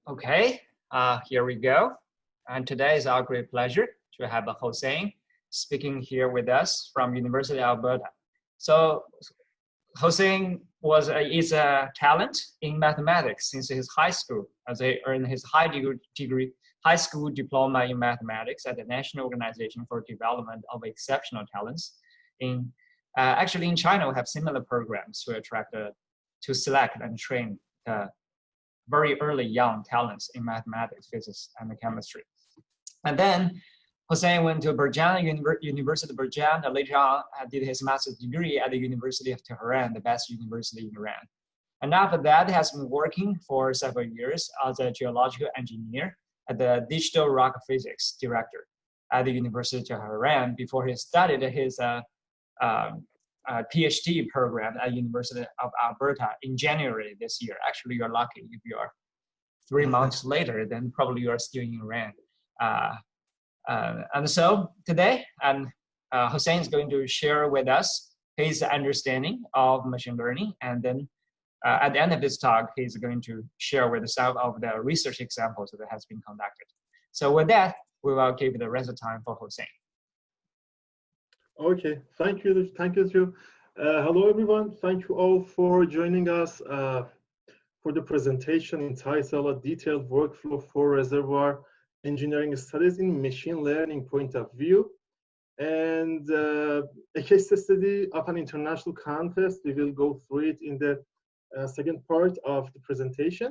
Okay, here we go. And today is our great pleasure to have Hossein speaking here with us from University of Alberta. So Hossein is a talent in mathematics since his high school, as he earned his high school diploma in mathematics at the National Organization for Development of Exceptional Talents. Actually, in China, we have similar programs to select and train very early young talents in mathematics, physics, and chemistry. And then Hossein went to University of Zhejiang, and later on did his master's degree at the University of Tehran, the best university in Iran. And after that, he has been working for several years as a geological engineer at the Digital Rock Physics Director at the University of Tehran before he started his PhD program at University of Alberta in January this year. Actually, you're lucky if you are 3 months later, then probably you are still in Iran. And so today, Hossein is going to share with us his understanding of machine learning. And then at the end of this talk, he's going to share with us some of the research examples that has been conducted. So with that, we will give the rest of the time for Hossein. Okay, thank you, Drew. Hello, everyone. Thank you all for joining us for the presentation entitled "Detailed Workflow for Reservoir Engineering Studies in Machine Learning Point of View," and a case study of an international contest. We will go through it in the second part of the presentation.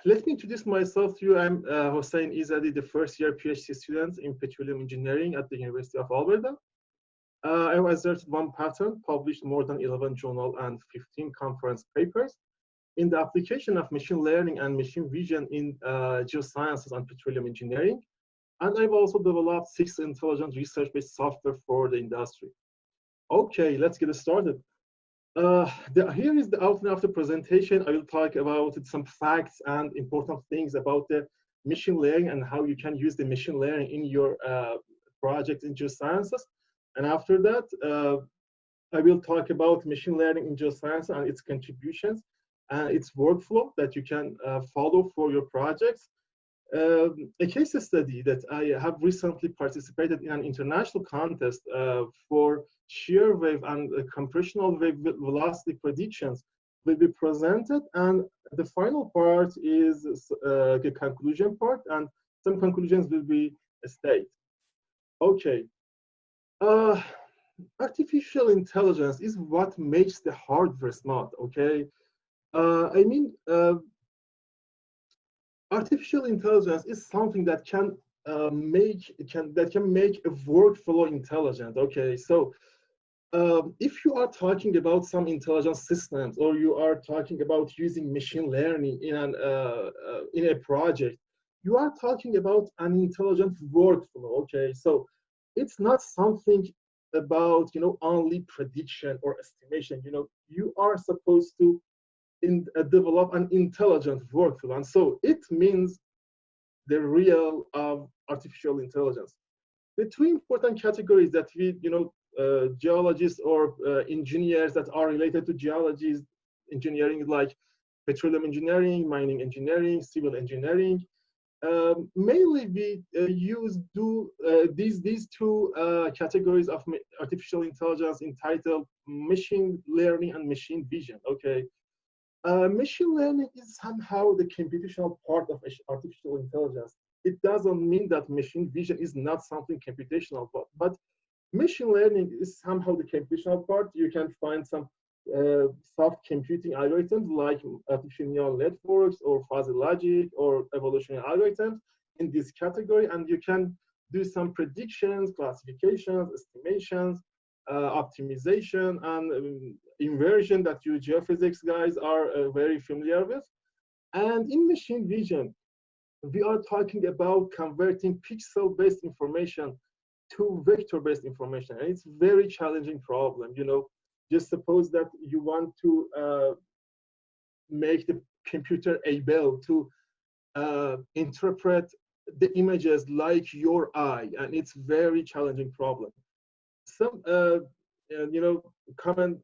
Let me introduce myself to you. I'm Hossein Izadi, the first-year PhD student in petroleum engineering at the University of Alberta. I have asserted 1 patent, published more than 11 journal and 15 conference papers in the application of machine learning and machine vision in geosciences and petroleum engineering. And I've also developed 6 intelligent research-based software for the industry. Okay, let's get started. Here is the outline of the presentation. I will talk about some facts and important things about the machine learning and how you can use the machine learning in your project in geosciences. And after that, I will talk about machine learning in geoscience and its contributions and its workflow that you can follow for your projects. A case study that I have recently participated in an international contest for shear wave and compressional wave velocity predictions will be presented, and the final part is the conclusion part, and some conclusions will be stated. Okay. Artificial intelligence is what makes the hardware smart, okay? Artificial intelligence is something that can make a workflow intelligent. Okay, so if you are talking about some intelligence systems, or you are talking about using machine learning in a project, you are talking about an intelligent workflow. Okay, so it's not something about only prediction or estimation. You are supposed to develop an intelligent workflow, and so it means the real artificial intelligence. The 2 important categories that we geologists or engineers that are related to geology engineering, like petroleum engineering, mining engineering, civil engineering, mainly we these 2 categories of artificial intelligence entitled machine learning and machine vision. Okay. Machine learning is somehow the computational part of artificial intelligence. It doesn't mean that machine vision is not something computational, but machine learning is somehow the computational part. You can find some soft computing algorithms like artificial neural networks or fuzzy logic or evolutionary algorithms in this category, and you can do some predictions, classifications, estimations, optimization, and inversion that you geophysics guys are very familiar with. And in machine vision, we are talking about converting pixel-based information to vector-based information, and it's a very challenging problem. Just suppose that you want to make the computer able to interpret the images like your eye, and it's very challenging problem. common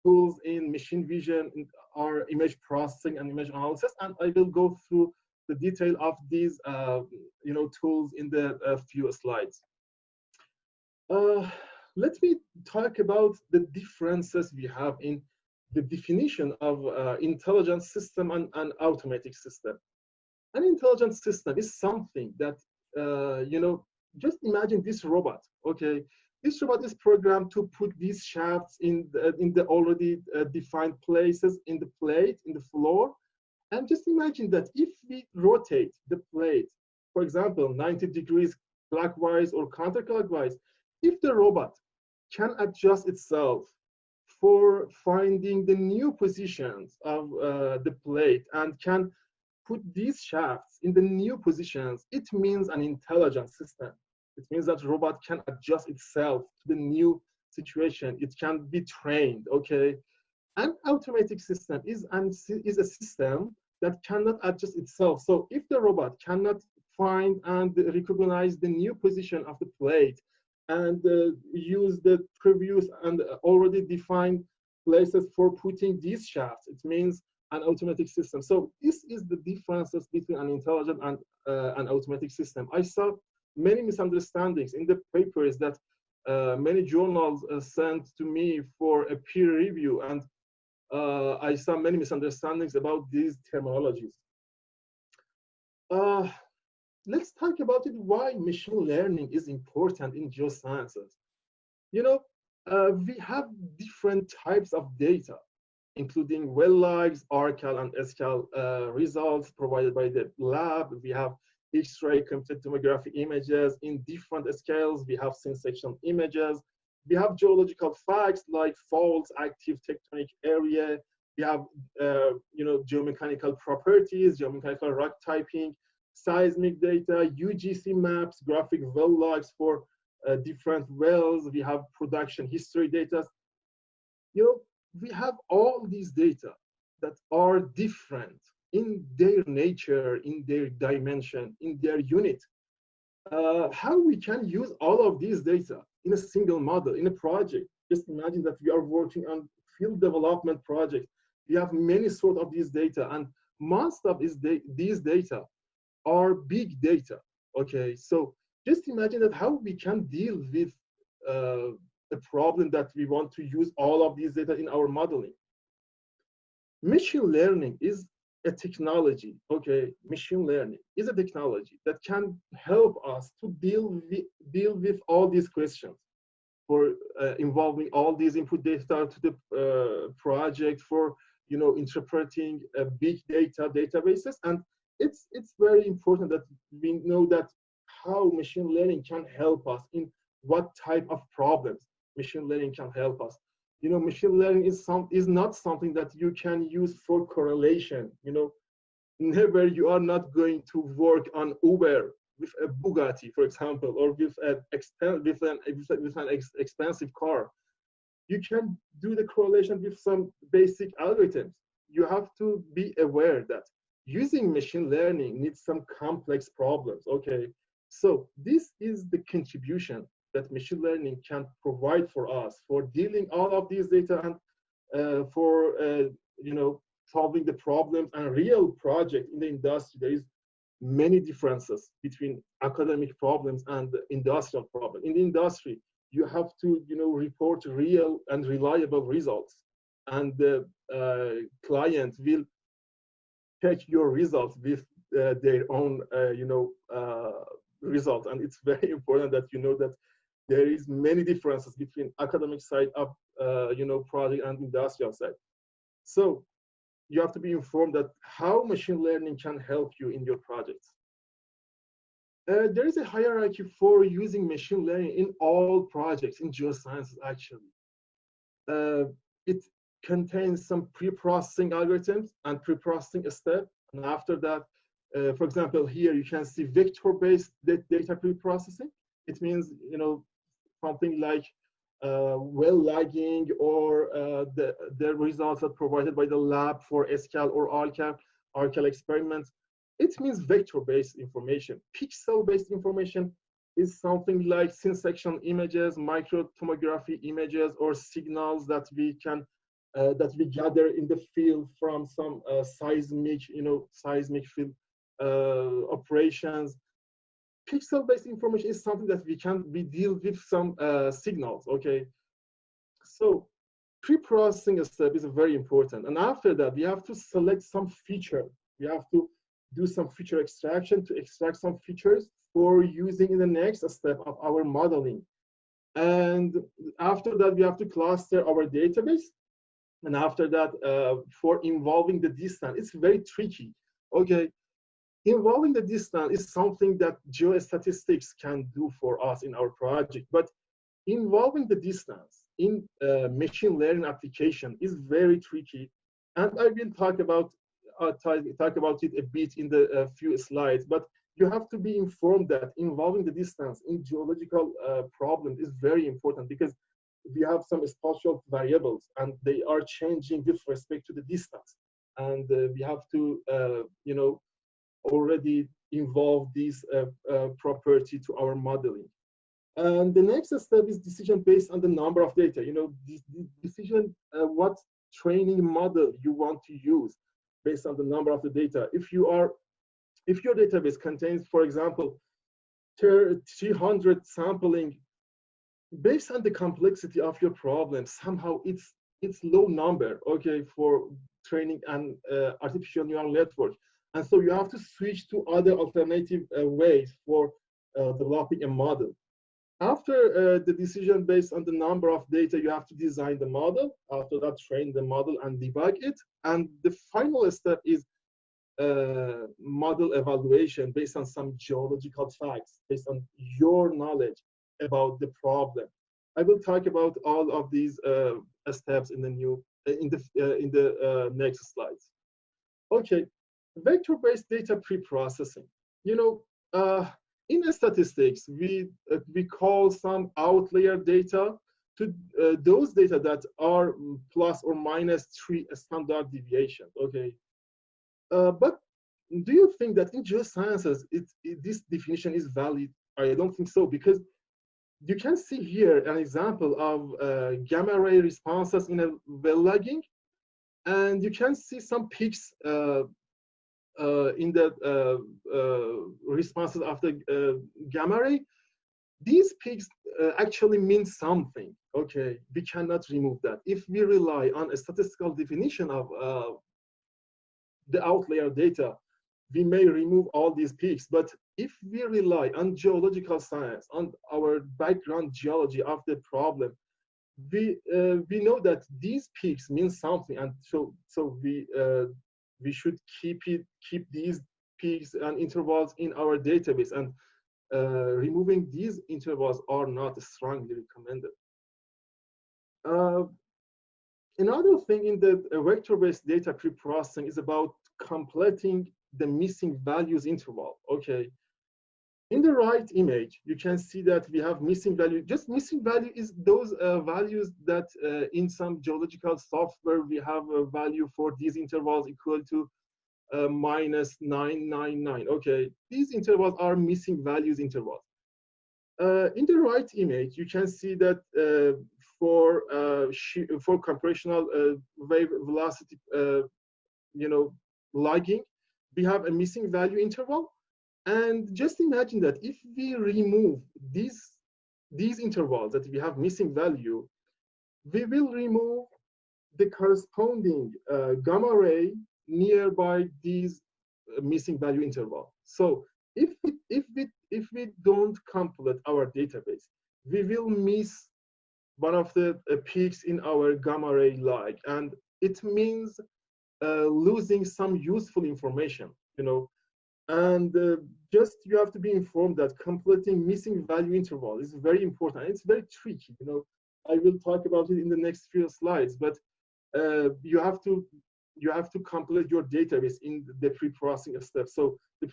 tools in machine vision are image processing and image analysis, and I will go through the detail of these tools in the few slides. Let me talk about the differences we have in the definition of intelligent system and automatic system. An intelligent system is something that just imagine this robot. Okay, this robot is programmed to put these shafts in the already defined places in the plate, in the floor. And just imagine that if we rotate the plate, for example, 90 degrees clockwise or counterclockwise, if the robot can adjust itself for finding the new positions of the plate and can put these shafts in the new positions, it means an intelligent system. It means that robot can adjust itself to the new situation. It can be trained, okay? An automatic system is a system that cannot adjust itself. So if the robot cannot find and recognize the new position of the plate and use the previous and already defined places for putting these shafts, it means an automatic system. So this is the differences between an intelligent and an automatic system. I saw many misunderstandings in the papers that many journals sent to me for a peer review, and I saw many misunderstandings about these terminologies. Let's talk about it, why machine learning is important in geosciences. We have different types of data, including well logs, RCAL and SCAL results provided by the lab. We have X-ray computed tomography images in different scales. We have scene-section images. We have geological facts like faults, active tectonic area. We have geomechanical properties, geomechanical rock typing, seismic data, UGC maps, graphic well logs for different wells. We have production history data. We have all these data that are different in their nature, in their dimension, in their unit. How we can use all of these data in a single model, in a project. Just imagine that we are working on field development project. We have many sort of these data, and most of these data are big data. Okay, so just imagine that how we can deal with a problem that we want to use all of these data in our modeling. Machine learning is a technology, okay? Machine learning is a technology that can help us to deal with all these questions for involving all these input data to the project, for interpreting big data databases. And it's very important that we know that how machine learning can help us, in what type of problems machine learning can help us. Machine learning is not something that you can use for correlation. Never, you are not going to work on Uber with a Bugatti, for example, or with an expensive car. You can do the correlation with some basic algorithms. You have to be aware that using machine learning needs some complex problems, okay? So this is the contribution that machine learning can provide for us for dealing all of these data and for solving the problems and real project in the industry. There is many differences between academic problems and industrial problems. In the industry, you have to report real and reliable results, and the client will check your results with their own results. And it's very important that that there is many differences between academic side of project and industrial side. So you have to be informed that how machine learning can help you in your projects. There is a hierarchy for using machine learning in all projects in geosciences, actually. It contains some pre-processing algorithms and pre-processing steps. And after that, for example, here you can see vector-based data pre-processing. It means, something like well logging, or the results are provided by the lab for SCAL or RCAL experiments. It means vector-based information. Pixel-based information is something like thin section images, microtomography images, or signals that we can that we gather in the field from some seismic field operations. Pixel-based information is something that we deal with some signals. Okay, so pre-processing step is very important, and after that we have to select some feature. We have to do some feature extraction to extract some features for using in the next step of our modeling. And after that, we have to cluster our database. And after that, for involving the distance, it's very tricky. Okay, involving the distance is something that geostatistics can do for us in our project, but involving the distance in machine learning application is very tricky. And I will talk about it a bit in the few slides, but you have to be informed that involving the distance in geological problems is very important, because we have some spatial variables and they are changing with respect to the distance. And we have to, already involve this property to our modeling. And the next step is decision based on the number of data. This decision, what training model you want to use based on the number of the data. If your database contains, for example, 300 sampling, based on the complexity of your problem, somehow it's low number, okay, for training an artificial neural network. And so you have to switch to other alternative ways for developing a model. After the decision based on the number of data, you have to design the model. After that, train the model and debug it. And the final step is model evaluation based on some geological facts, based on your knowledge about the problem. I will talk about all of these steps in the next slides. Okay, vector-based data pre-processing. In statistics, we call some outlier data to those data that are plus or minus 3 standard deviations. Okay, but do you think that in geosciences this definition is valid? I don't think so, because you can see here an example of gamma ray responses in a well logging, and you can see some peaks in the responses of the gamma ray. These peaks actually mean something. Okay, we cannot remove that. If we rely on a statistical definition of the outlier data, we may remove all these peaks. But if we rely on geological science, on our background geology of the problem, we know that these peaks mean something, and so we should keep these peaks and intervals in our database, and removing these intervals are not strongly recommended. Another thing in the vector-based data pre-processing is about completing the missing values interval. Okay, in the right image, you can see that we have missing value. Just missing value is those values that in some geological software, we have a value for these intervals equal to minus 999. Okay, these intervals are missing values intervals. In the right image, you can see that for computational wave velocity, logging, we have a missing value interval. And just imagine that if we remove these intervals that we have missing value, we will remove the corresponding gamma ray nearby these missing value interval. So if we don't complete our database, we will miss one of the peaks in our gamma ray log, and it means losing some useful information, And just you have to be informed that completing missing value interval is very important. It's very tricky, I will talk about it in the next few slides, but you have to complete your database in the pre-processing step. So the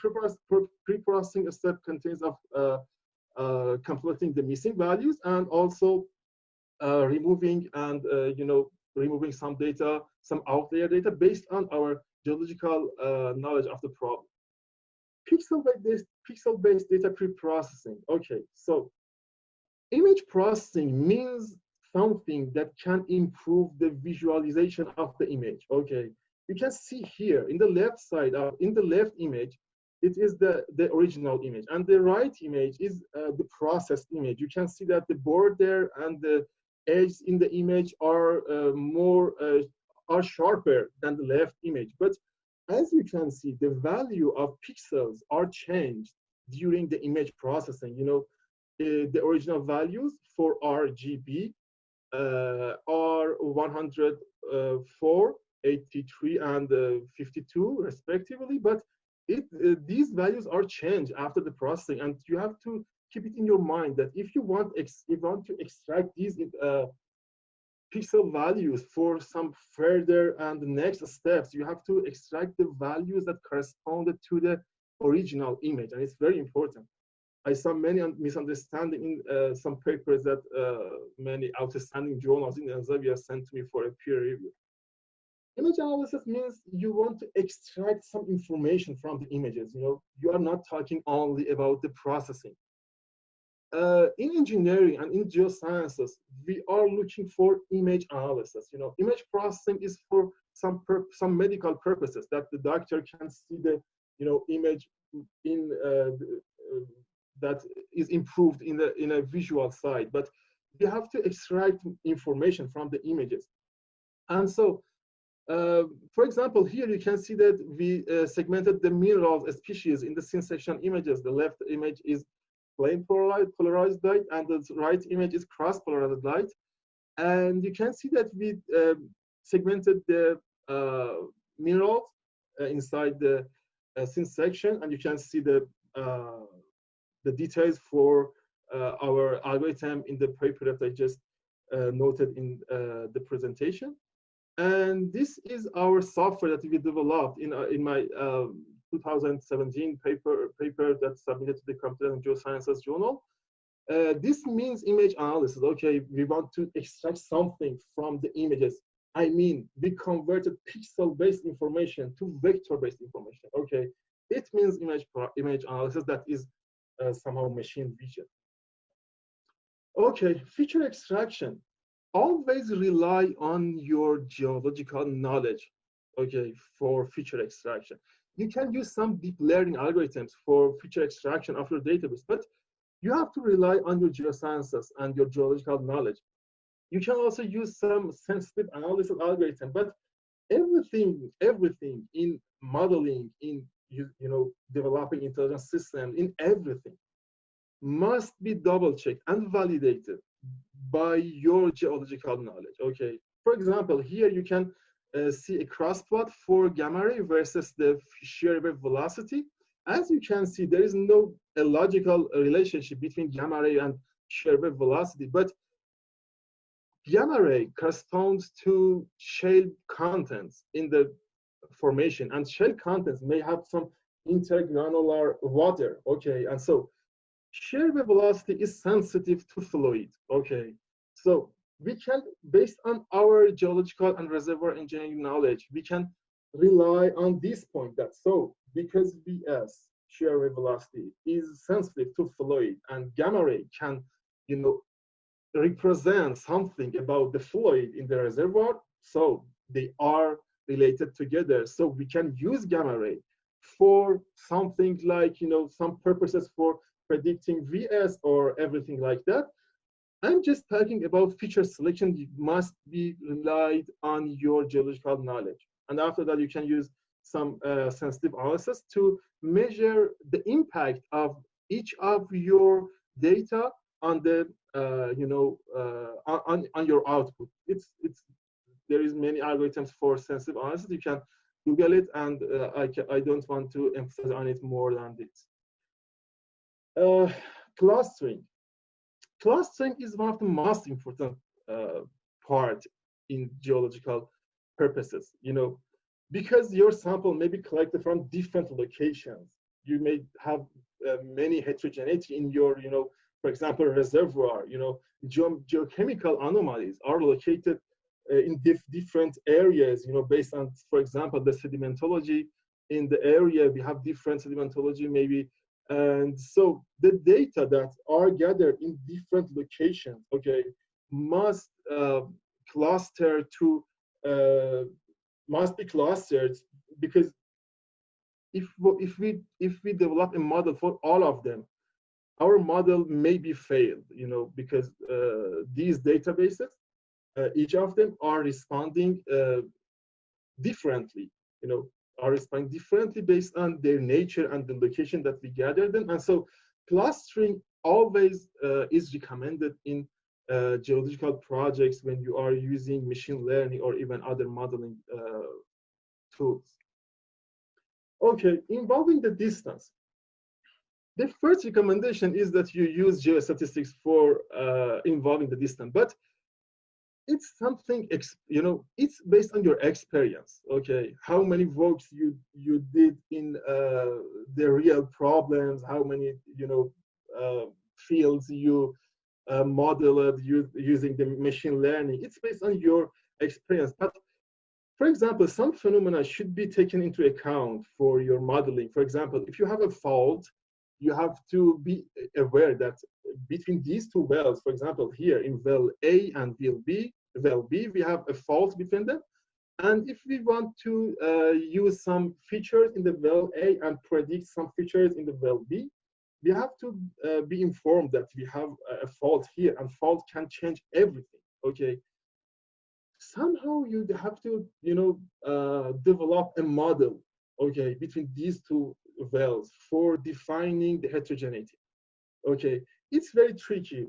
pre-processing step contains of completing the missing values, and also removing some data, some outlier data based on our geological knowledge of the problem. Pixel-based data pre-processing. Okay, so image processing means something that can improve the visualization of the image. Okay, you can see here in the left side, in the left image, it is the original image, and the right image is the processed image. You can see that the border and the edges in the image are are sharper than the left image. But as you can see, the value of pixels are changed during the image processing. You know, the original values for RGB are 104, 83, and 52 respectively, but these values are changed after the processing, and you have to keep it in your mind that if you want to extract these pixel values for some further and next steps, you have to extract the values that corresponded to the original image, and it's very important. I saw many misunderstanding in some papers that many outstanding journals in Elsevier sent to me for a peer review. Image analysis means you want to extract some information from the images. You know, you are not talking only about the processing. In engineering and in geosciences, we are looking for image analysis. You know, image processing is for some medical purposes, that the doctor can see the image in that is improved in a visual side. But we have to extract information from the images, and so. For example, here you can see that we segmented the mineral species in the scene section images. The left image is plain polarized light, and the right image is cross-polarized light. And you can see that we segmented the minerals inside the scene section, and you can see the details for our algorithm in the paper that I just noted in the presentation. And this is our software that we developed in my 2017 paper that's submitted to the Computer and Geosciences journal. This means image analysis. Okay, we want to extract something from the images. I mean, we converted pixel-based information to vector-based information. Okay, it means image analysis that is somehow machine vision. Okay, feature extraction. Always rely on your geological knowledge, okay, for feature extraction. You can use some deep learning algorithms for feature extraction of your database, but you have to rely on your geosciences and your geological knowledge. You can also use some sensitive analysis algorithm, but everything in modeling, in developing intelligent systems, in everything must be double-checked and validated by your geological knowledge. Okay, for example, here you can see a cross plot for gamma ray versus the shear wave velocity. As you can see, there is no logical relationship between gamma ray and shear wave velocity, but gamma ray corresponds to shale contents in the formation, and shale contents may have some intergranular water. Okay, and so shear wave velocity is sensitive to fluid. Okay, so we can, based on our geological and reservoir engineering knowledge, we can rely on this point that so because VS shear wave velocity is sensitive to fluid and gamma ray can represent something about the fluid in the reservoir, so they are related together. So we can use gamma ray for something like some purposes for predicting VS or everything like that. I'm just talking about feature selection. You must be relied on your geological knowledge. And after that, you can use some sensitive analysis to measure the impact of each of your data on the on your output. There is many algorithms for sensitive analysis. You can Google it, and I don't want to emphasize on it more than this. Clustering. Clustering is one of the most important part in geological purposes, because your sample may be collected from different locations. You may have many heterogeneity in your, for example, reservoir. Geochemical anomalies are located in different areas, based on, for example, the sedimentology in the area, we have different sedimentology maybe. And so the data that are gathered in different locations, okay, must cluster to, must be clustered, because if we develop a model for all of them, our model may be failed, you know, because these databases, each of them are responding differently, you know, are responding differently based on their nature and the location that we gather them. And so clustering always is recommended in geological projects when you are using machine learning or even other modeling tools. Okay, involving the distance. The first recommendation is that you use geostatistics for involving the distance, but it's something, you know, it's based on your experience. Okay, how many works you did in the real problems, how many, you know, fields you modeled using the machine learning. It's based on your experience. But for example, some phenomena should be taken into account for your modeling. For example, if you have a fault, you have to be aware that between these two wells, for example, here in well A and well B, we have a fault between them. And if we want to use some features in the well A and predict some features in the well B, we have to be informed that we have a fault here, and fault can change everything, okay? Somehow you have to, you know, develop a model, okay, between these two wells for defining the heterogeneity. Okay, it's very tricky.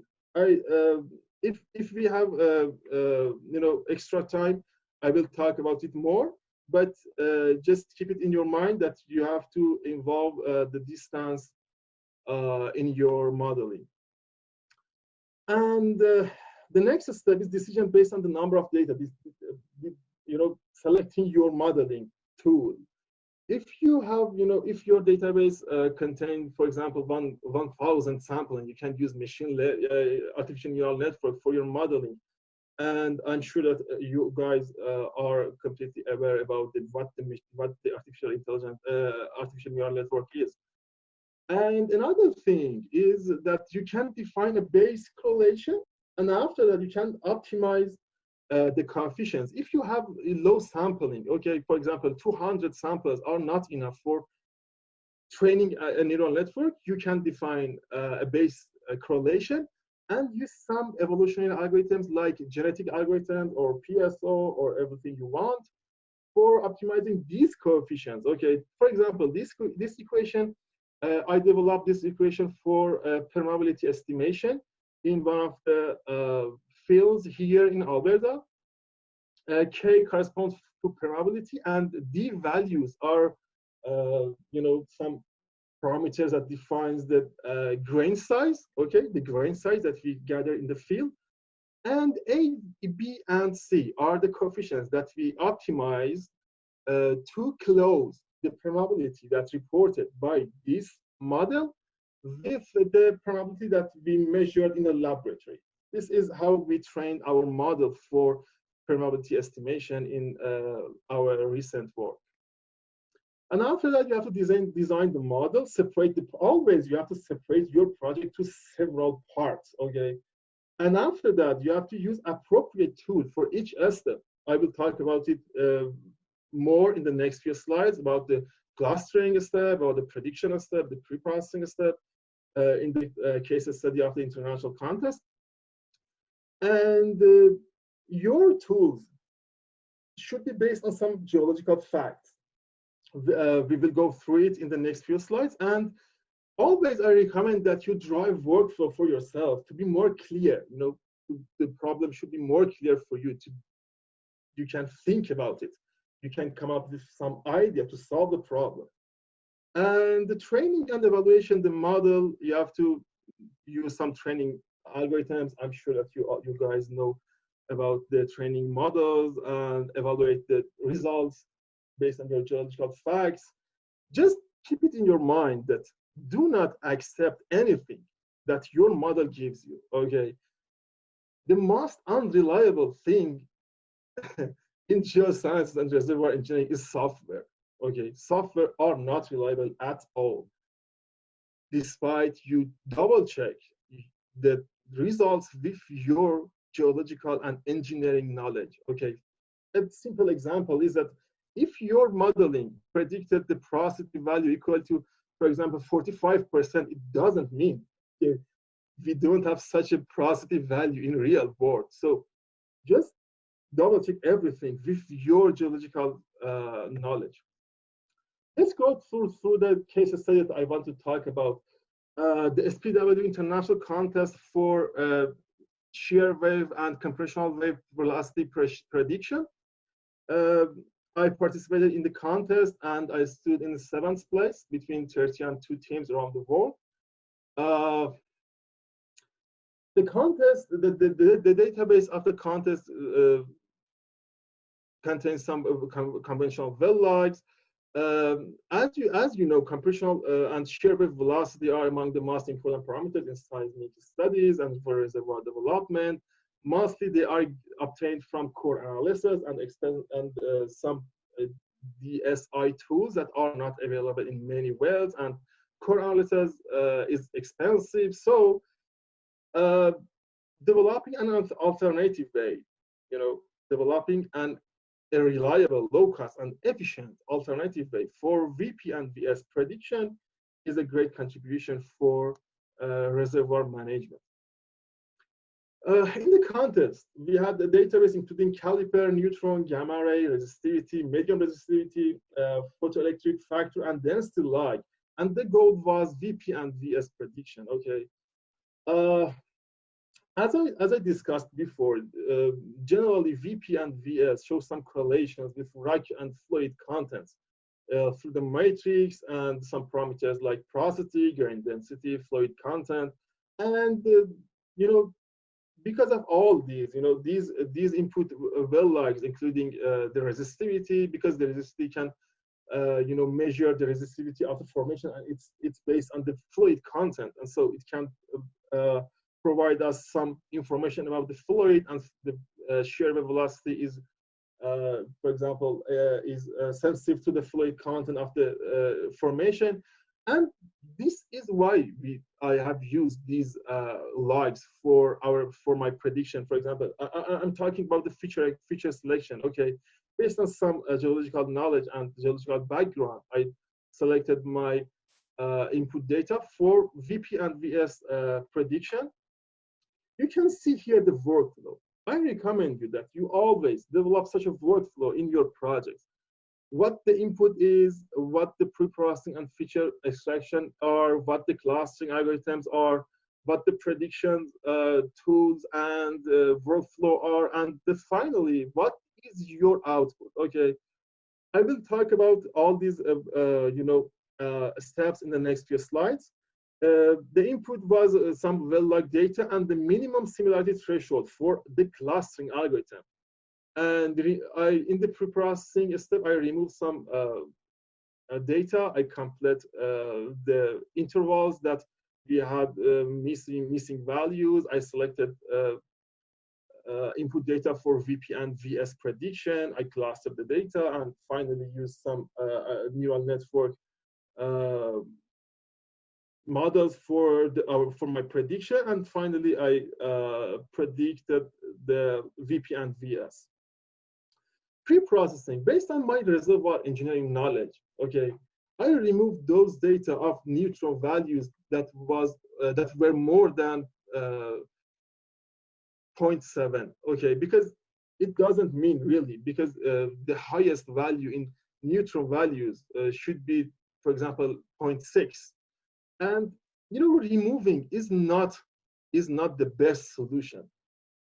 If we have you know, extra time, I will talk about it more. But just keep it in your mind that you have to involve the distance in your modeling. And the next step is decision based on the number of data. You know, selecting your modeling tool. If you have, you know, if your database contains, for example, 1,000 sampling, you can use artificial neural network for your modeling. And I'm sure that you guys are completely aware about what the artificial neural network is. And another thing is that you can define a base correlation, and after that you can optimize the coefficients. If you have low sampling, okay, for example, 200 samples are not enough for training a neural network, you can define a base correlation and use some evolutionary algorithms like genetic algorithms or PSO or everything you want for optimizing these coefficients. Okay, for example, this equation, I developed this equation for permeability estimation in one of the fields here in Alberta. K corresponds to permeability, and D values are, you know, some parameters that defines the grain size. Okay, the grain size that we gather in the field, and A, B, and C are the coefficients that we optimize to close the permeability that's reported by this model with the permeability that we measured in the laboratory. This is how we train our model for permeability estimation in our recent work. And after that, you have to design the model, always you have to separate your project to several parts, okay? And after that, you have to use appropriate tool for each step. I will talk about it more in the next few slides about the clustering step, or the prediction step, the pre-processing step, in the case study of the international contest. And your tools should be based on some geological facts. We will go through it in the next few slides. And always I recommend that you drive workflow for yourself to be more clear. You know, the problem should be more clear for you. You can think about it. You can come up with some idea to solve the problem. And the training and evaluation, the model, you have to use some training algorithms. I'm sure that you guys know about the training models and evaluate the results based on your geological facts. Just keep it in your mind that do not accept anything that your model gives you, okay? The most unreliable thing in geoscience and reservoir engineering is software, Okay, software are not reliable at all, despite you double check the results with your geological and engineering knowledge. Okay, a simple example is that if your modeling predicted the porosity value equal to, for example, 45%, it doesn't mean we don't have such a porosity value in real world. So just double check everything with your geological knowledge. Let's go through the case study that I want to talk about. The SPW International Contest for shear wave and compressional wave velocity prediction. I participated in the contest and I stood in the 7th place between 32 teams around the world. The contest, the database of the contest contains some conventional well logs. As you know, compressional and shear wave velocity are among the most important parameters in seismic studies and for reservoir development. Mostly, they are obtained from core analysis and some DSI tools that are not available in many wells. And core analysis is expensive, so developing an alternative way, developing a reliable, low-cost, and efficient alternative way for VP and VS prediction is a great contribution for reservoir management. In the contest, we had a database including caliper, neutron, gamma ray, resistivity, medium resistivity, photoelectric factor, and density log. And the goal was VP and VS prediction. Okay. As I discussed before, generally VP and VS show some correlations with rock and fluid contents through the matrix and some parameters like porosity, grain density, fluid content, and because of all these, these input well logs, including the resistivity, because the resistivity can measure the resistivity of the formation, and it's based on the fluid content, and so it can provide us some information about the fluid, and the shear wave velocity is, for example, is sensitive to the fluid content of the formation. And this is why I have used these logs for my prediction. For example, I'm talking about the feature selection. Okay, based on some geological knowledge and geological background, I selected my input data for VP and VS prediction. You can see here the workflow. I recommend you that you always develop such a workflow in your projects. What the input is, what the pre-processing and feature extraction are, what the clustering algorithms are, what the prediction tools and workflow are, and finally, what is your output? Okay, I will talk about all these steps in the next few slides. The input was some well-log data and the minimum similarity threshold for the clustering algorithm. And in the pre-processing step, I removed some data. I complete the intervals that we had missing values. I selected input data for VP and VS prediction. I clustered the data and finally used some neural network models for my prediction, and finally I predicted the VP and VS. Pre-processing, based on my reservoir engineering knowledge, okay, I removed those data of neutron values that were more than 0.7, okay, because it doesn't mean really, because the highest value in neutron values should be, for example, 0.6. And removing is not the best solution.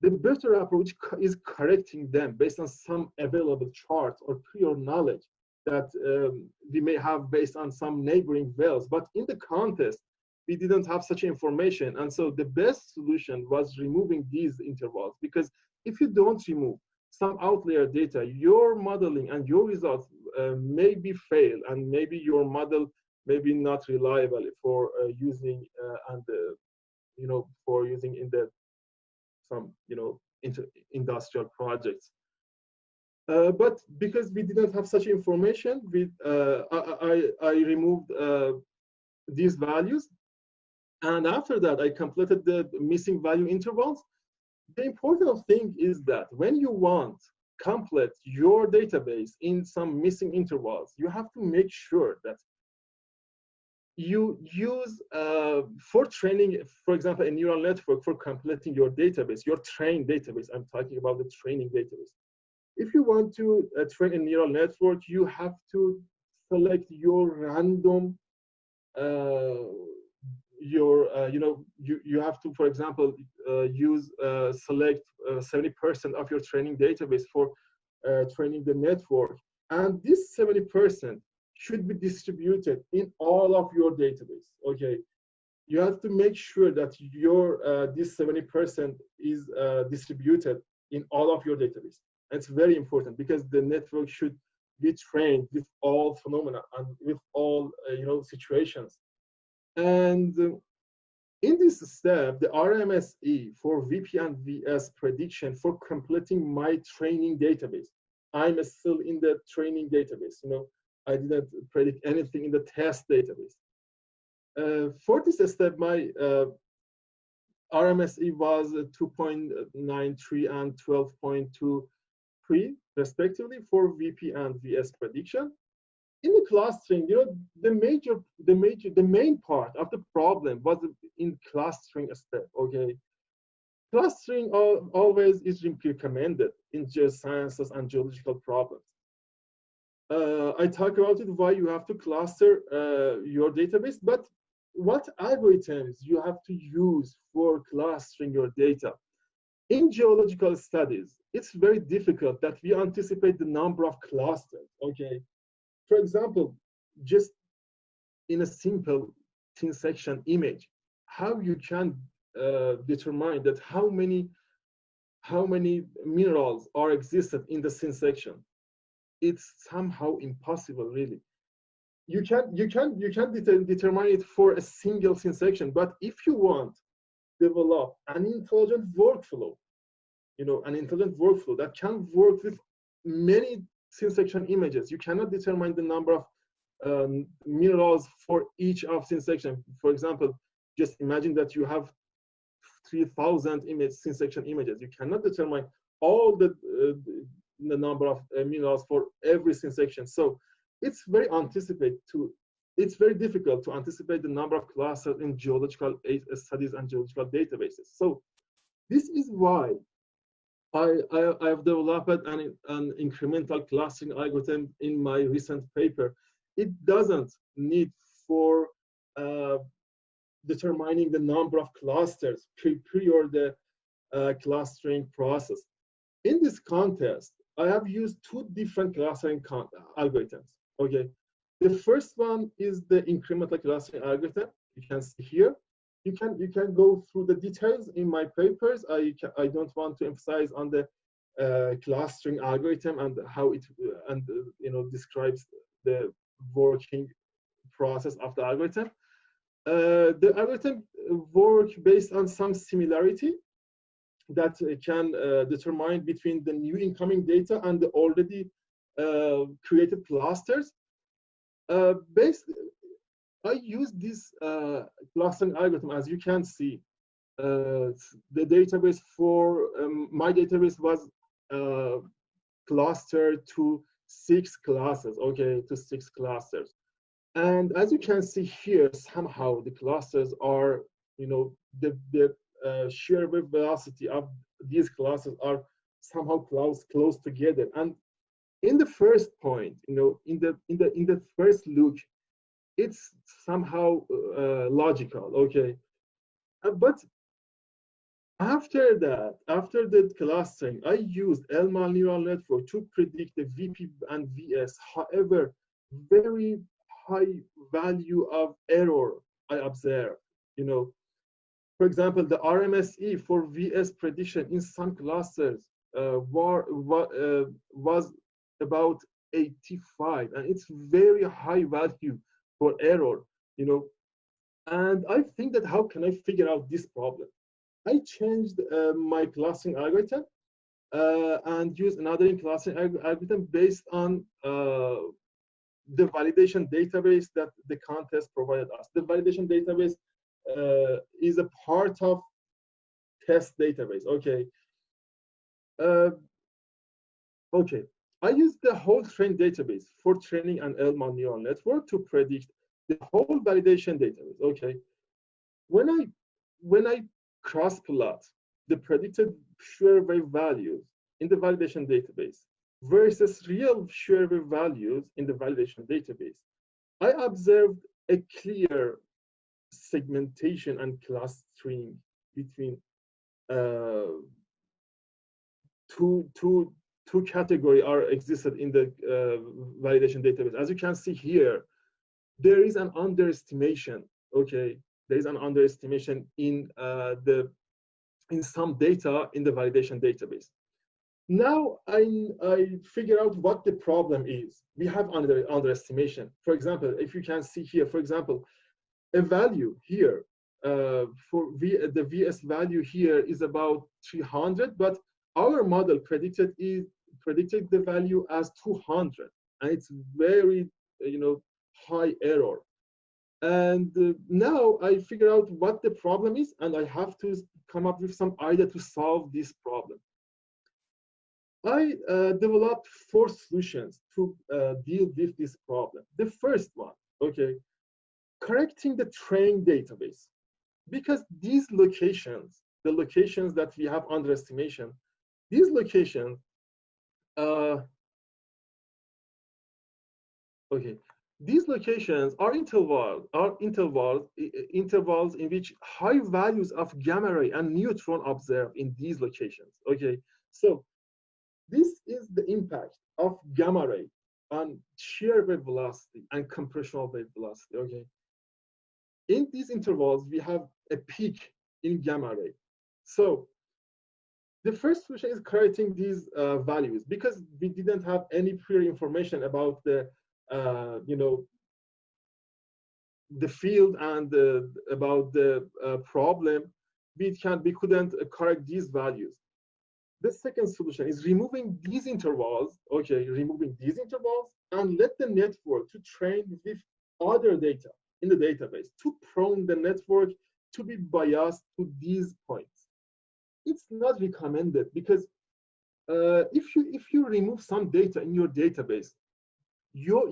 The better approach is correcting them based on some available charts or prior knowledge that we may have based on some neighboring wells. But in the contest, we didn't have such information. And so the best solution was removing these intervals, because if you don't remove some outlier data, your modeling and your results may be failed, and maybe your model may be not reliable for using for using in the some industrial projects. But because we didn't have such information, I removed these values. And after that, I completed the missing value intervals. The important thing is that when you want complete your database in some missing intervals, you have to make sure that you use for training, for example, a neural network for completing your database, your trained database. I'm talking about the training database. If you want to train a neural network, you have to select your random you have to, for example, select 70% of your training database for training the network. And this 70% should be distributed in all of your database, okay? You have to make sure that your this 70% is distributed in all of your database. It's very important because the network should be trained with all phenomena and with all situations. And in this step, the RMSE for VP and VS prediction for completing my training database. I'm still in the training database. I didn't predict anything in the test database. For this step, my RMSE was 2.93 and 12.23 respectively for VP and VS prediction. In the clustering, the main part of the problem was in clustering step. Okay, clustering always is recommended in geosciences and geological problems. I talk about it why you have to cluster your database, but what algorithms you have to use for clustering your data. In geological studies, it's very difficult that we anticipate the number of clusters. Okay. For example, just in a simple thin section image, how you can determine that how many minerals are existed in the thin section? It's somehow impossible, really. You can determine it for a single thin section, but if you want to develop an intelligent workflow, an intelligent workflow that can work with many thin section images, you cannot determine the number of minerals for each of thin section. For example, just imagine that you have 3,000 thin section images. You cannot determine all the number of minerals for every thin section. So it's very difficult to anticipate the number of clusters in geological studies and geological databases. So this is why I've developed an incremental clustering algorithm in my recent paper. It doesn't need for determining the number of clusters prior the clustering process. In this context, I have used two different clustering algorithms. Okay, the first one is the incremental clustering algorithm. You can see here. You can go through the details in my papers. I don't want to emphasize on the clustering algorithm and how it describes the working process of the algorithm. The algorithm works based on some similarity that can determine between the new incoming data and the already created clusters. I use this clustering algorithm. As you can see, the database for my database was clustered to 6 classes, okay, to 6 clusters. And as you can see here, somehow the clusters are, the shear wave velocity of these classes are somehow close together. And in the first point, in the first look, it's somehow logical, okay. But after that, after the clustering, I used LMAL neural network to predict the VP and VS. However, very high value of error I observed. For example, the RMSE for VS prediction in some clusters was about 85, and it's very high value for error, And I think that how can I figure out this problem? I changed my clustering algorithm. and use another in-classing algorithm based on the validation database that the contest provided us. The validation database is a part of test database. Okay. Okay. I use the whole train database for training an Elman neural network to predict the whole validation database. Okay. When I cross plot the predicted sure wave values in the validation database versus real sure wave values in the validation database, I observed a clear segmentation and clustering between two categories are existed in the validation database. As you can see here, there is an underestimation. Okay, there is an underestimation in some data in the validation database. Now I figure out what the problem is. We have underestimation. For example, if you can see here, for example, a value here for the VS value here is about 300, but our model predicted the value as 200, and it's very high error. And now I figure out what the problem is, and I have to come up with some idea to solve this problem. I developed 4 solutions to deal with this problem. The first one, okay, correcting the train database, because these locations, the locations that we have underestimation, these locations, okay, these locations are intervals in which high values of gamma ray and neutron observed in these locations. Okay, so this is the impact of gamma ray on shear wave velocity and compressional wave velocity. Okay, in these intervals we have a peak in gamma ray. So the first solution is correcting these values, because we didn't have any prior information about the the field and about the problem. We couldn't correct these values. The second solution is removing these intervals. Okay, removing these intervals and let the network to train with other data in the database to prone the network to be biased to these points. It's not recommended, because if you remove some data in your database, your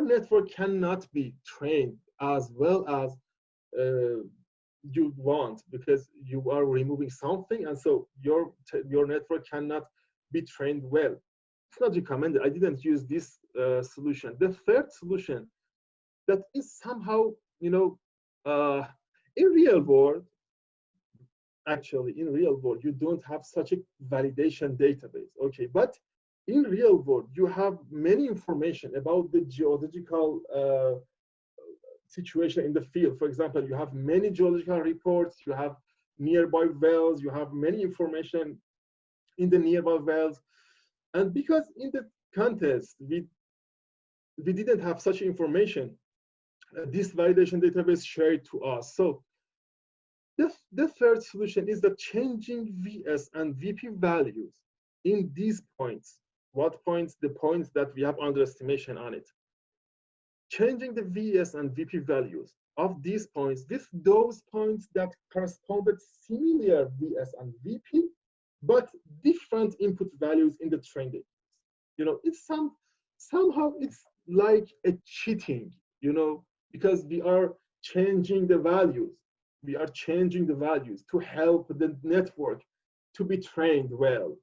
network cannot be trained as well as you want, because you are removing something, and so your network cannot be trained well. It's not recommended. I didn't use this solution. The third solution that is somehow in real world. Actually, in real world, you don't have such a validation database, okay? But in real world, you have many information about the geological situation in the field. For example, you have many geological reports, you have nearby wells, you have many information in the nearby wells. And because in the contest, we didn't have such information, this validation database shared to us. So the third solution is that changing VS and VP values in these points. What points? The points that we have underestimation on it. Changing the VS and VP values of these points with those points that corresponded similar VS and VP, but different input values in the train database. It's somehow it's like a cheating, because we are changing the values. We are changing the values to help the network to be trained well.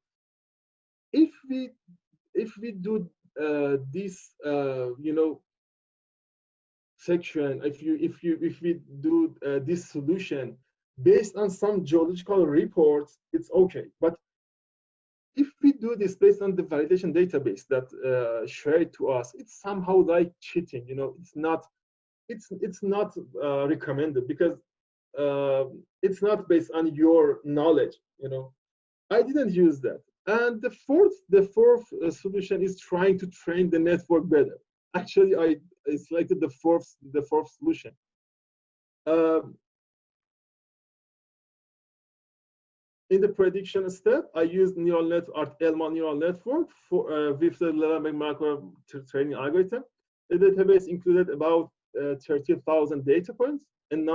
If we do this, section, if we do this solution based on some geological reports, it's okay. But if we do this based on the validation database that shared to us, it's somehow like cheating. It's not recommended, because it's not based on your knowledge. I didn't use that. And the fourth solution is trying to train the network better. Actually, I selected the fourth solution. In the prediction step, I used Elma neural network for with the Levenberg macro training algorithm. The database included about 30,000 data points, and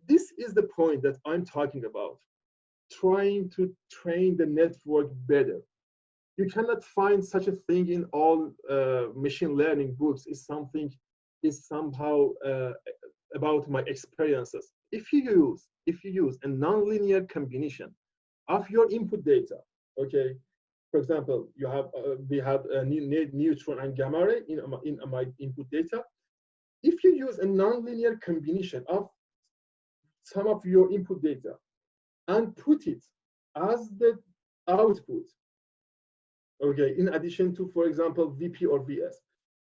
this is the point that I'm talking about. Trying to train the network better. You cannot find such a thing in all machine learning books. Is somehow about my experiences. If you use a nonlinear combination of your input data, okay. For example, we have a neutron and gamma ray in my input data. If you use a nonlinear combination of some of your input data and put it as the output, okay, in addition to, for example, VP or VS,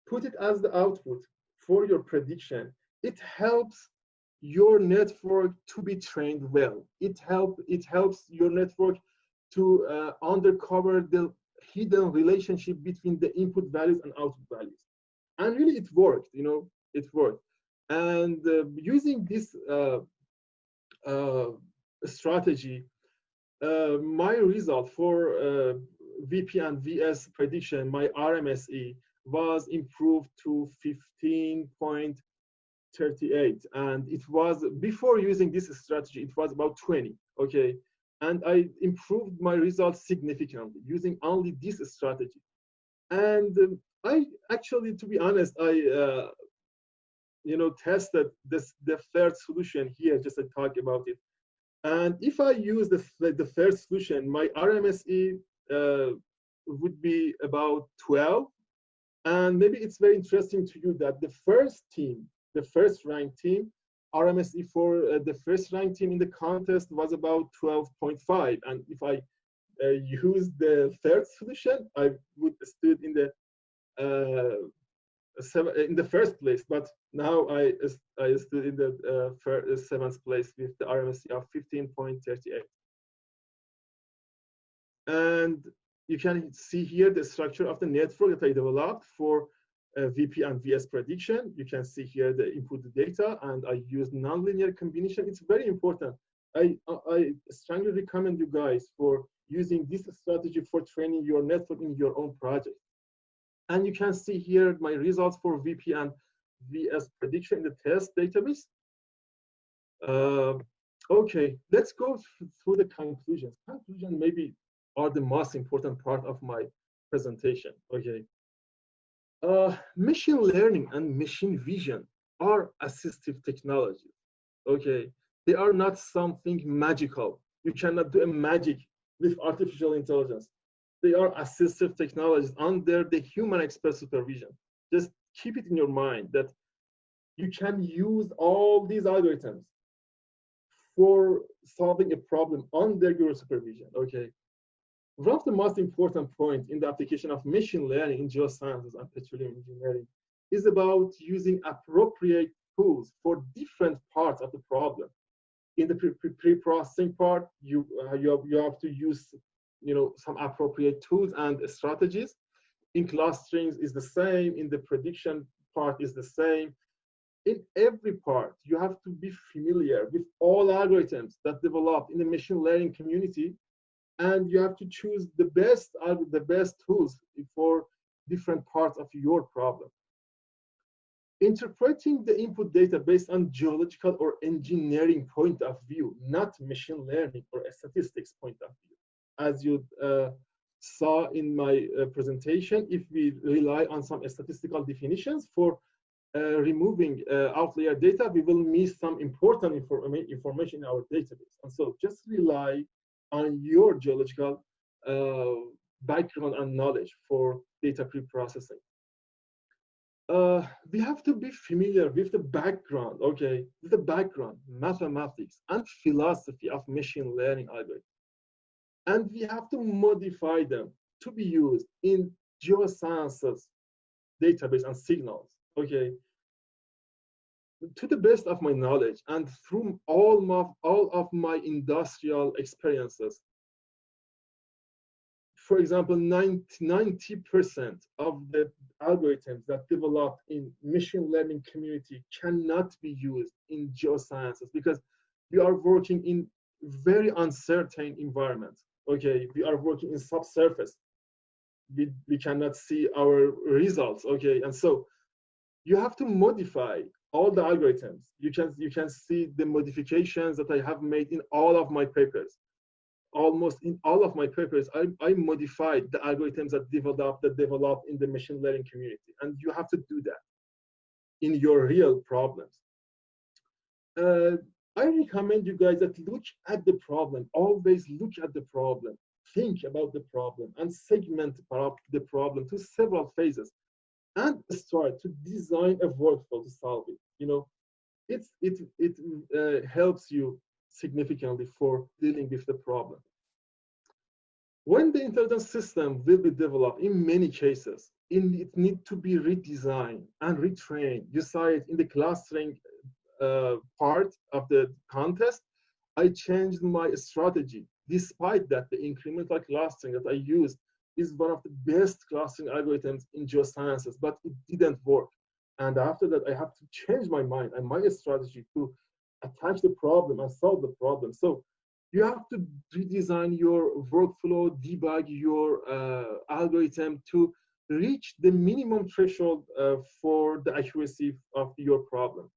put it as the output for your prediction, it helps your network to be trained well. It helps your network to uncover the hidden relationship between the input values and output values. And really it worked, it worked. And using this strategy, my result for VP and VS prediction, my RMSE was improved to 15.38, and it was, before using this strategy, it was about 20, okay? And I improved my results significantly using only this strategy. And I actually, to be honest, I tested the third solution here, just to talk about it. And if I use the third solution, my RMSE would be about 12. And maybe it's very interesting to you that the first ranked team, RMSE for the first ranked team in the contest was about 12.5. And if I use the third solution, I would stood in the first place. But now I stood in the seventh place with the RMSE of 15.38. And you can see here the structure of the network that I developed for VP and VS prediction. You can see here the input data, and I used nonlinear combination. It's very important. I strongly recommend you guys for using this strategy for training your network in your own project. And you can see here my results for VP and VS prediction in the test database. Okay, let's go through the conclusions. Conclusion maybe are the most important part of my presentation, okay? Machine learning and machine vision are assistive technologies, okay? They are not something magical. You cannot do a magic with artificial intelligence. They are assistive technologies under the human expert supervision. Just keep it in your mind that you can use all these algorithms for solving a problem under your supervision, okay? One of the most important points in the application of machine learning in geosciences and petroleum engineering is about using appropriate tools for different parts of the problem. In the pre-processing part, you have to use some appropriate tools and strategies. In clustering is the same. In the prediction part is the same. In every part, you have to be familiar with all algorithms that developed in the machine learning community, and you have to choose the best tools for different parts of your problem. Interpreting the input data based on geological or engineering point of view, not machine learning or a statistics point of view. As you saw in my presentation, if we rely on some statistical definitions for removing outlier data, we will miss some important information in our database. And so just rely on your geological background and knowledge for data pre-processing. We have to be familiar with the background, okay, with the background, mathematics, and philosophy of machine learning algorithms. And we have to modify them to be used in geosciences database and signals, okay? To the best of my knowledge and through all of my industrial experiences, for example, 90% of the algorithms that developed in machine learning community cannot be used in geosciences because we are working in very uncertain environment. Okay, we are working in subsurface. We cannot see our results. Okay, and so you have to modify all the algorithms. You can see the modifications that I have made in all of my papers. Almost in all of my papers, I modified the algorithms that develop in the machine learning community, and you have to do that in your real problems. I recommend you guys that look at the problem. Always look at the problem. Think about the problem and segment the problem to several phases, and start to design a workflow to solve it. You know, it helps you significantly for dealing with the problem. When the intelligence system will be developed, in many cases, it needs to be redesigned and retrained. You saw it in the clustering part of the contest. I changed my strategy. Despite that, the incremental clustering that I used is one of the best clustering algorithms in geosciences, but it didn't work. And after that, I have to change my mind and my strategy to attack the problem and solve the problem. So you have to redesign your workflow, debug your algorithm to reach the minimum threshold for the accuracy of your problem.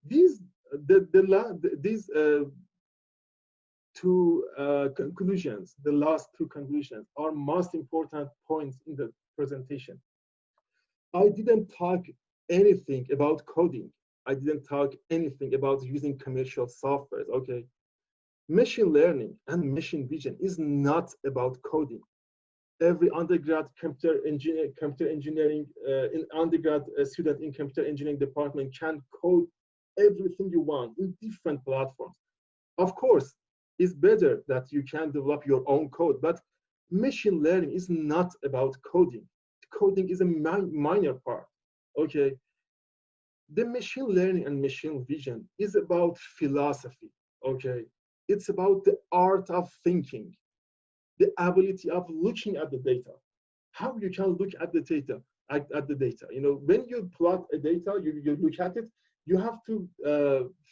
These two conclusions, the last two conclusions, are most important points in the presentation. I didn't talk anything about coding. I didn't talk anything about using commercial software. Okay, machine learning and machine vision is not about coding. Every undergrad computer engineering in undergrad student in computer engineering department can code everything you want in different platforms. Of course, it's better that you can develop your own code, but machine learning is not about coding. Coding is a minor part. Okay, the machine learning and machine vision is about philosophy. Okay, it's about the art of thinking, the ability of looking at the data, how you can look at the data, You know, when you plot a data, you look at it, you have to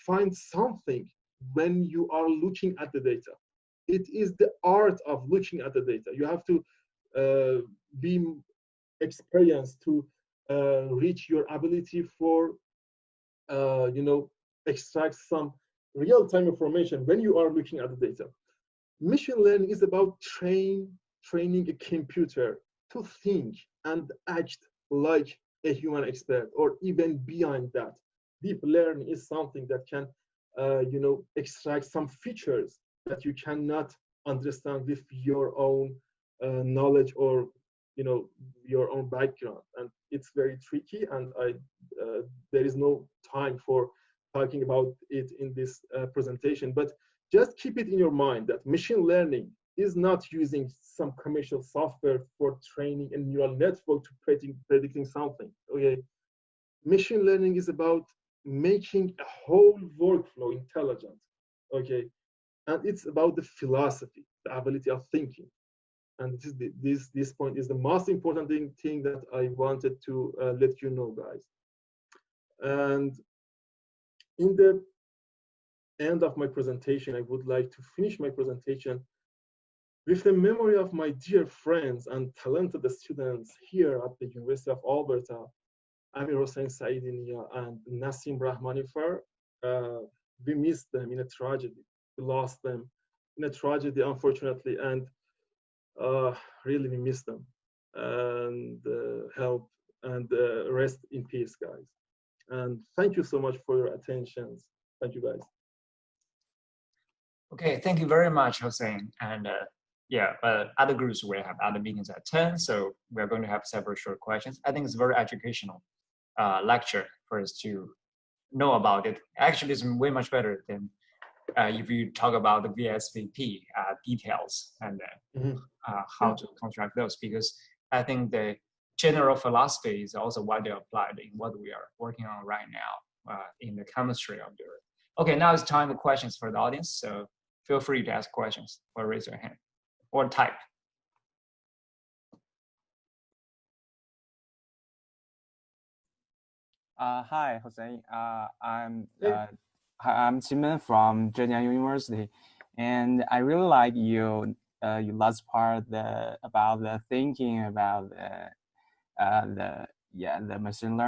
find something when you are looking at the data. It is the art of looking at the data. You have to be experienced to reach your ability for, you know, extract some real-time information when you are looking at the data. Machine learning is about training a computer to think and act like a human expert, or even beyond that. Deep learning is something that can, you know, extract some features that you cannot understand with your own knowledge or, you know, your own background. And it's very tricky, and there is no time for talking about it in this presentation, but just keep it in your mind that machine learning is not using some commercial software for training a neural network to predicting something. Okay, machine learning is about making a whole workflow intelligent. Okay, and it's about the philosophy, the ability of thinking. And this point is the most important thing that I wanted to let you know, guys. And in the end of my presentation, I would like to finish my presentation with the memory of my dear friends and talented students here at the University of Alberta, Amir Hossein Saidiniya and Nassim Rahmanifar. We missed them in a tragedy. We lost them in a tragedy, unfortunately, and really we miss them. And help and rest in peace, guys. And thank you so much for your attention. Thank you, guys. Okay, thank you very much, Hossein. And yeah, other groups will have other meetings at 10, so we're going to have several short questions. I think it's a very educational lecture for us to know about it. Actually, it's way much better than if you talk about the VSVP details and how to construct those, because I think the general philosophy is also widely applied in what we are working on right now in the chemistry of the Earth. Okay, now it's time for questions for the audience. So feel free to ask questions or raise your hand or type. Hi, Hossein. I'm I'm Simon from Zhejiang University, and I really like your last part about the thinking about the machine learning.